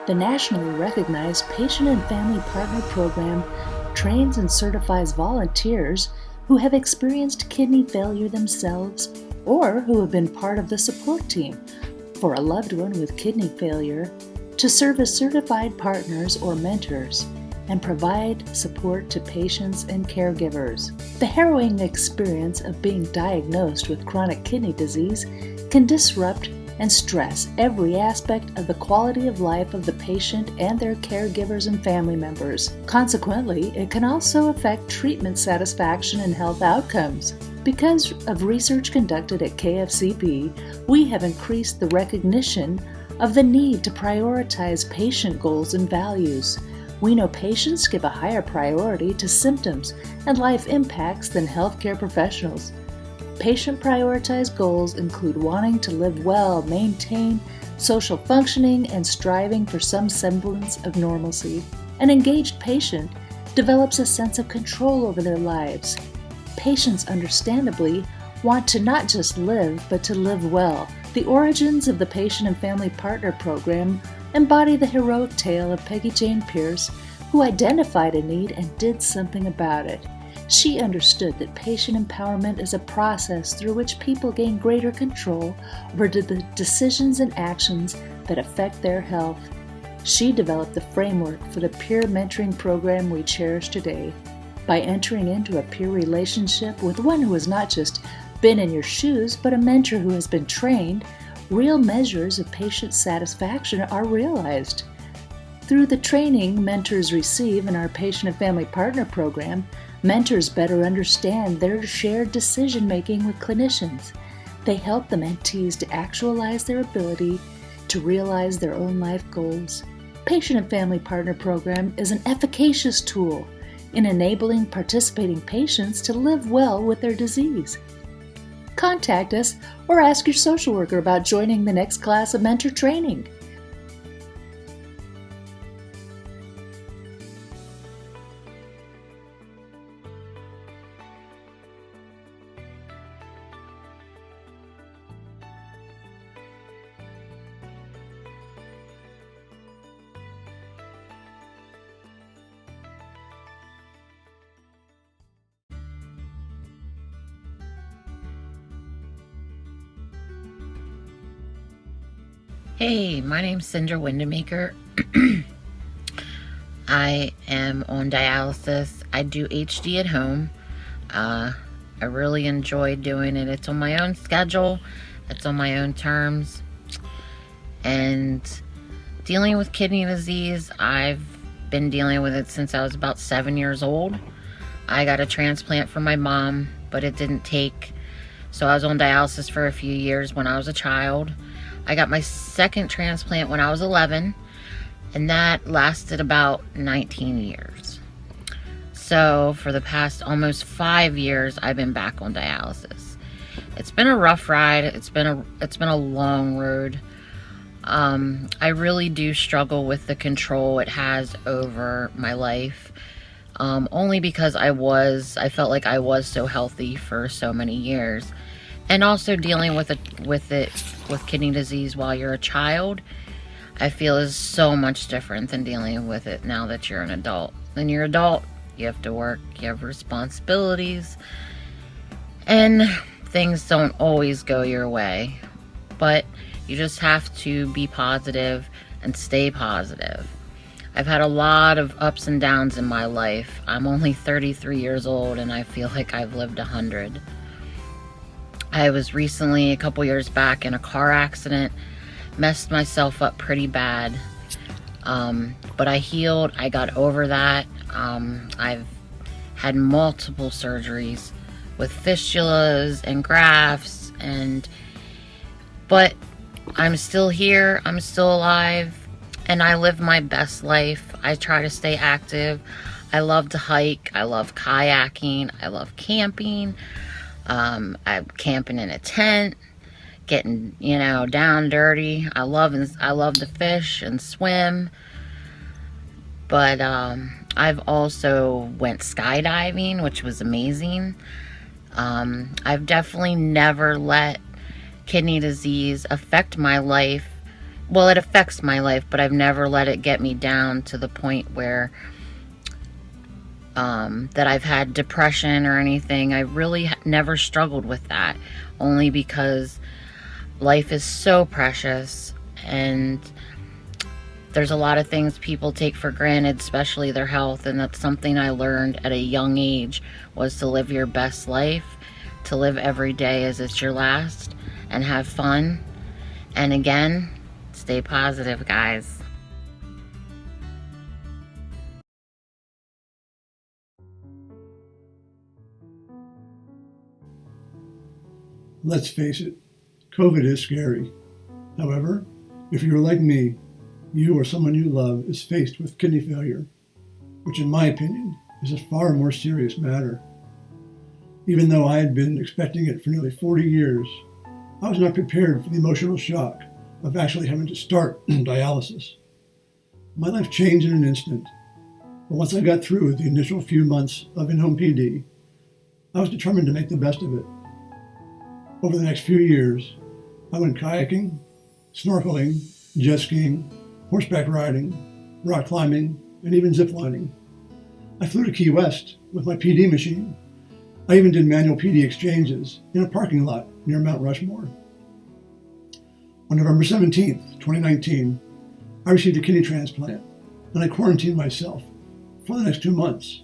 The nationally recognized Patient and Family Partner Program trains and certifies volunteers who have experienced kidney failure themselves or who have been part of the support team for a loved one with kidney failure to serve as certified partners or mentors and provide support to patients and caregivers. The harrowing experience of being diagnosed with chronic kidney disease can disrupt and stress every aspect of the quality of life of the patient and their caregivers and family members. Consequently, it can also affect treatment satisfaction and health outcomes. Because of research conducted at KFCP, we have increased the recognition of the need to prioritize patient goals and values. We know patients give a higher priority to symptoms and life impacts than healthcare professionals. Patient-prioritized goals include wanting to live well, maintain social functioning, and striving for some semblance of normalcy. An engaged patient develops a sense of control over their lives. Patients, understandably, want to not just live, but to live well. The origins of the Patient and Family Partner Program embody the heroic tale of Peggy Jane Pierce, who identified a need and did something about it. She understood that patient empowerment is a process through which people gain greater control over the decisions and actions that affect their health. She developed the framework for the peer mentoring program we cherish today. By entering into a peer relationship with one who has not just been in your shoes, but a mentor who has been trained, real measures of patient satisfaction are realized. Through the training mentors receive in our Patient and Family Partner Program, mentors better understand their shared decision-making with clinicians. They help the mentees to actualize their ability to realize their own life goals. Patient and Family Partner Program is an efficacious tool in enabling participating patients to live well with their disease. Contact us or ask your social worker about joining the next class of mentor training. Hey, my name's Cinder Windemaker. I am on dialysis. I do HD at home. I really enjoy doing it. It's on my own schedule. It's on my own terms. And dealing with kidney disease, I've been dealing with it since I was about 7 years old. I got a transplant from my mom, but it didn't take. So I was on dialysis for a few years when I was a child. I got my second transplant when I was 11, and that lasted about 19 years. So for the past almost 5 years, I've been back on dialysis. It's been a rough ride. It's been a long road. I really do struggle with the control it has over my life. Only because I felt like I was so healthy for so many years. And also dealing with kidney disease while you're a child, I feel is so much different than dealing with it now that you're an adult. When you're an adult, you have to work, you have responsibilities, and things don't always go your way. But you just have to be positive and stay positive. I've had a lot of ups and downs in my life. I'm only 33 years old and I feel like I've lived 100. I was recently, a couple years back, in a car accident, messed myself up pretty bad, but I healed. I got over that. I've had multiple surgeries with fistulas and grafts, but I'm still here, I'm still alive, and I live my best life. I try to stay active. I love to hike, I love kayaking, I love camping. I'm camping in a tent, getting, down dirty. I love to fish and swim. But I've also went skydiving, which was amazing. I've definitely never let kidney disease affect my life well, it affects my life, but I've never let it get me down to the point where that I've had depression or anything. I really never struggled with that, only because life is so precious, and there's a lot of things people take for granted, especially their health, and that's something I learned at a young age, was to live your best life, to live every day as it's your last, and have fun. And again, stay positive, guys. Let's face it, COVID is scary. However, if you're like me, you or someone you love is faced with kidney failure, which in my opinion is a far more serious matter. Even though I had been expecting it for nearly 40 years, I was not prepared for the emotional shock of actually having to start dialysis. My life changed in an instant, but once I got through the initial few months of in-home PD, I was determined to make the best of it. Over the next few years, I went kayaking, snorkeling, jet skiing, horseback riding, rock climbing, and even ziplining. I flew to Key West with my PD machine. I even did manual PD exchanges in a parking lot near Mount Rushmore. On November 17th, 2019, I received a kidney transplant, and I quarantined myself for the next 2 months.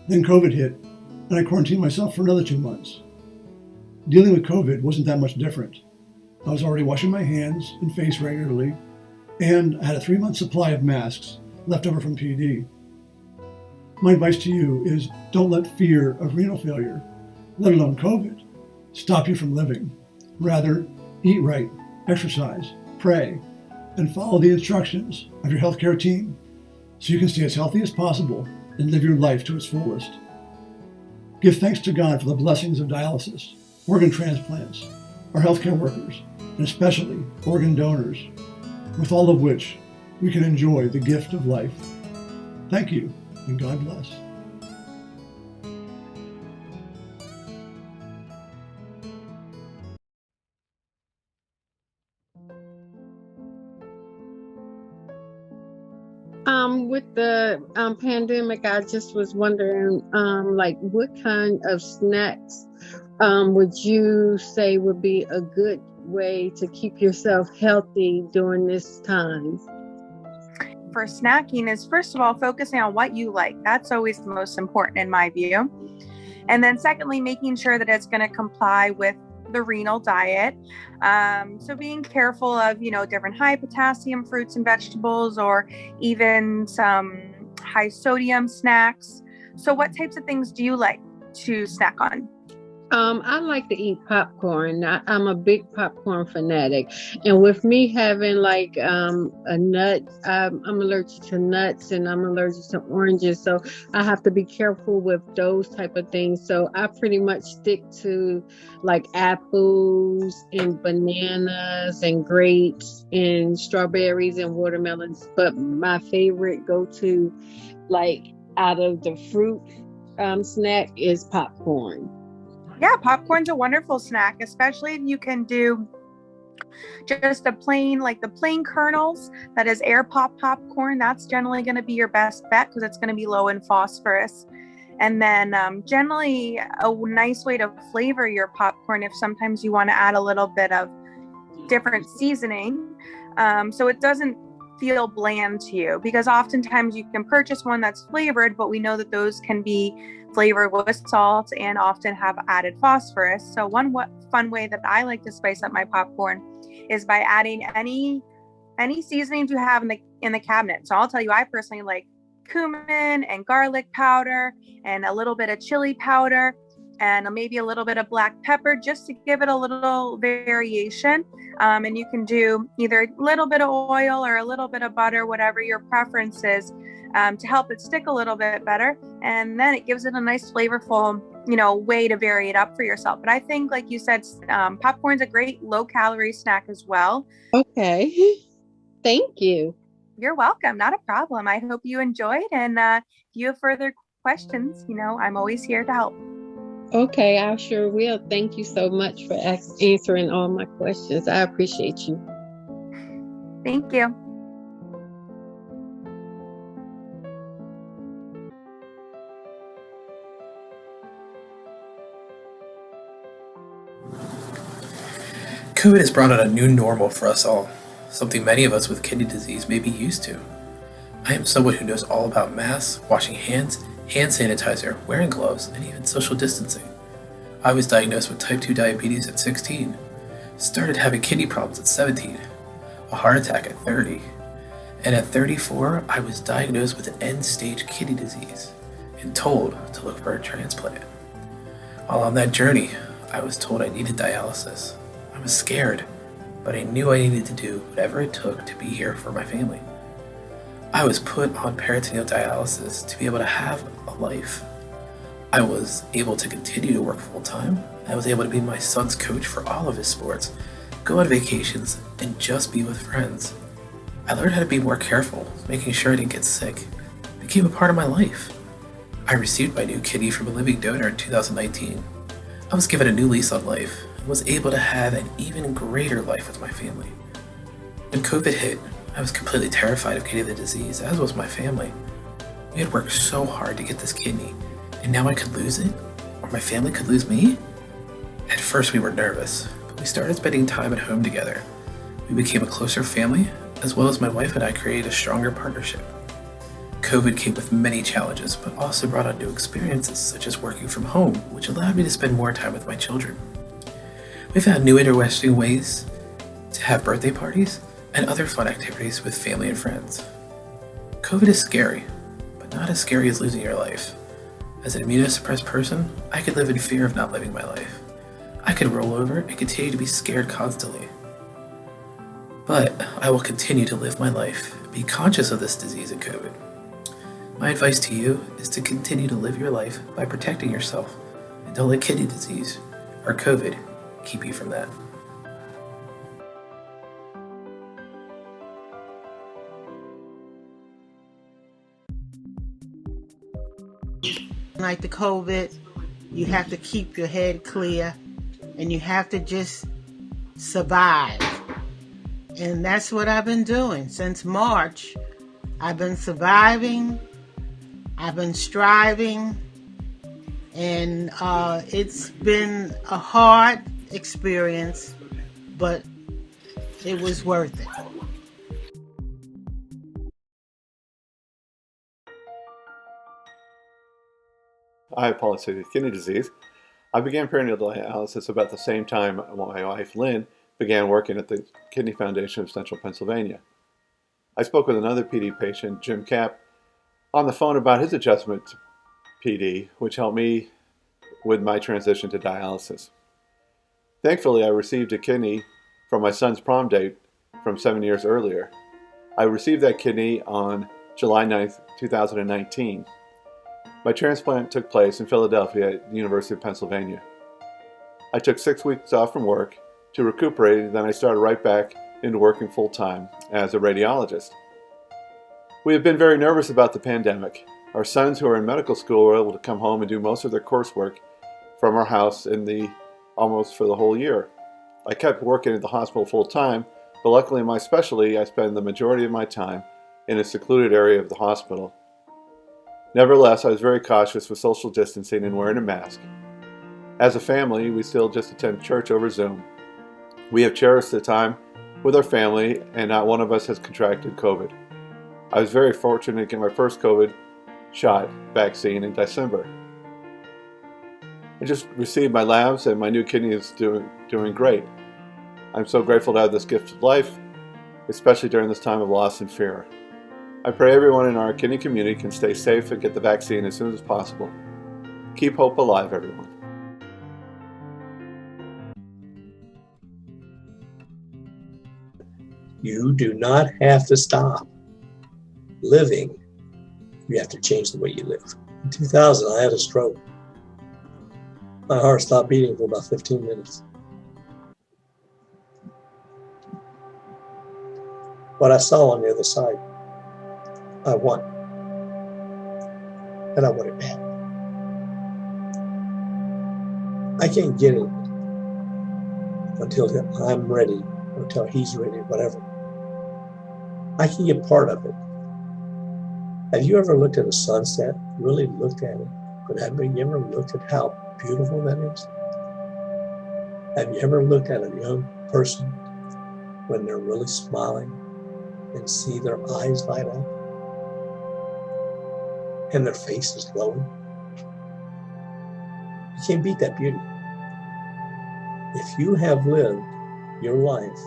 Then COVID hit, and I quarantined myself for another 2 months. Dealing with COVID wasn't that much different. I was already washing my hands and face regularly, and I had a 3-month supply of masks left over from PD. My advice to you is don't let fear of renal failure, let alone COVID, stop you from living. Rather, eat right, exercise, pray, and follow the instructions of your healthcare team so you can stay as healthy as possible and live your life to its fullest. Give thanks to God for the blessings of dialysis, organ transplants, our healthcare workers, and especially organ donors, with all of which we can enjoy the gift of life. Thank you, and God bless. With the pandemic, I just was wondering, like, what kind of snacks would you say would be a good way to keep yourself healthy during this time? For snacking is, first of all, focusing on what you like. That's always the most important in my view. And then secondly, making sure that it's going to comply with the renal diet. So being careful of, different high potassium fruits and vegetables, or even some high sodium snacks. So what types of things do you like to snack on? I like to eat popcorn. I'm a big popcorn fanatic. And with me having like a nut, I'm allergic to nuts and I'm allergic to oranges. So I have to be careful with those type of things. So I pretty much stick to like apples and bananas and grapes and strawberries and watermelons. But my favorite go-to, like out of the fruit snack, is popcorn. Yeah, popcorn's a wonderful snack, especially if you can do just the plain kernels, that is air pop popcorn. That's generally going to be your best bet because it's going to be low in phosphorus. And then generally a nice way to flavor your popcorn, if sometimes you want to add a little bit of different seasoning, so it doesn't feel bland to you, because oftentimes you can purchase one that's flavored, but we know that those can be flavored with salt and often have added phosphorus. So one fun way that I like to spice up my popcorn is by adding any seasonings you have in the cabinet. So I'll tell you, I personally like cumin and garlic powder and a little bit of chili powder and maybe a little bit of black pepper, just to give it a little variation. And you can do either a little bit of oil or a little bit of butter, whatever your preference is, to help it stick a little bit better. And then it gives it a nice flavorful, way to vary it up for yourself. But I think, like you said, popcorn's a great low calorie snack as well. Okay. Thank you. You're welcome. Not a problem. I hope you enjoyed. And if you have further questions, I'm always here to help. Okay, I sure will. Thank you so much for answering all my questions. I appreciate you. Thank you. COVID has brought on a new normal for us all, something many of us with kidney disease may be used to. I am someone who knows all about masks, washing hands, hand sanitizer, wearing gloves, and even social distancing. I was diagnosed with type 2 diabetes at 16, started having kidney problems at 17, a heart attack at 30, and at 34, I was diagnosed with end-stage kidney disease and told to look for a transplant. While on that journey, I was told I needed dialysis. I was scared, but I knew I needed to do whatever it took to be here for my family. I was put on peritoneal dialysis to be able to have a life. I was able to continue to work full-time. I was able to be my son's coach for all of his sports, go on vacations, and just be with friends. I learned how to be more careful, making sure I didn't get sick. It became a part of my life. I received my new kidney from a living donor in 2019. I was given a new lease on life and was able to have an even greater life with my family. When COVID hit, I was completely terrified of getting the disease, as was my family. We had worked so hard to get this kidney, and now I could lose it? Or my family could lose me? At first we were nervous, but we started spending time at home together. We became a closer family, as well as my wife and I created a stronger partnership. COVID came with many challenges, but also brought on new experiences, such as working from home, which allowed me to spend more time with my children. We found new interesting ways to have birthday parties and other fun activities with family and friends. COVID is scary, but not as scary as losing your life. As an immunosuppressed person, I could live in fear of not living my life. I could roll over and continue to be scared constantly. But I will continue to live my life, be conscious of this disease and COVID. My advice to you is to continue to live your life by protecting yourself, and don't let kidney disease or COVID keep you from that. Like the COVID, you have to keep your head clear and you have to just survive. And that's what I've been doing since March. I've been surviving, I've been striving, and it's been a hard experience, but it was worth it. I have polycystic kidney disease. I began peritoneal dialysis about the same time my wife, Lynn, began working at the Kidney Foundation of Central Pennsylvania. I spoke with another PD patient, Jim Kapp, on the phone about his adjustment to PD, which helped me with my transition to dialysis. Thankfully, I received a kidney from my son's prom date from 7 years earlier. I received that kidney on July 9th, 2019. My transplant took place in Philadelphia at the University of Pennsylvania. I took 6 weeks off from work to recuperate, and then I started right back into working full-time as a radiologist. We have been very nervous about the pandemic. Our sons who are in medical school were able to come home and do most of their coursework from our house almost for the whole year. I kept working at the hospital full-time, but luckily in my specialty I spend the majority of my time in a secluded area of the hospital. Nevertheless, I was very cautious with social distancing and wearing a mask. As a family, we still just attend church over Zoom. We have cherished the time with our family, and not one of us has contracted COVID. I was very fortunate to get my first COVID shot vaccine in December. I just received my labs, and my new kidney is doing great. I'm so grateful to have this gift of life, especially during this time of loss and fear. I pray everyone in our kidney community can stay safe and get the vaccine as soon as possible. Keep hope alive, everyone. You do not have to stop living. You have to change the way you live. In 2000, I had a stroke. My heart stopped beating for about 15 minutes. What I saw on the other side, I won. And I want it bad. I can't get it until I'm ready, or until he's ready, whatever. I can get part of it. Have you ever looked at a sunset? Really looked at it? But have you ever looked at how beautiful that is? Have you ever looked at a young person when they're really smiling and see their eyes light up and their face is glowing? You can't beat that beauty. If you have lived your life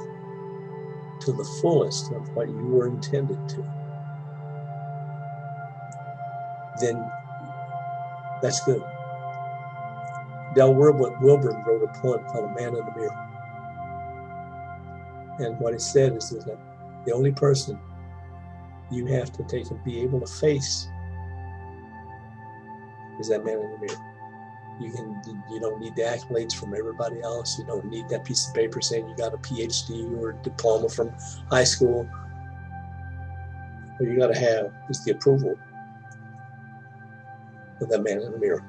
to the fullest of what you were intended to, then that's good. Del Wilburn wrote a poem called A Man in the Mirror. And what it said is that the only person you have to take and be able to face is that man in the mirror. You don't need the accolades from everybody else. You don't need that piece of paper saying you got a PhD or a diploma from high school. What you got to have is the approval of that man in the mirror.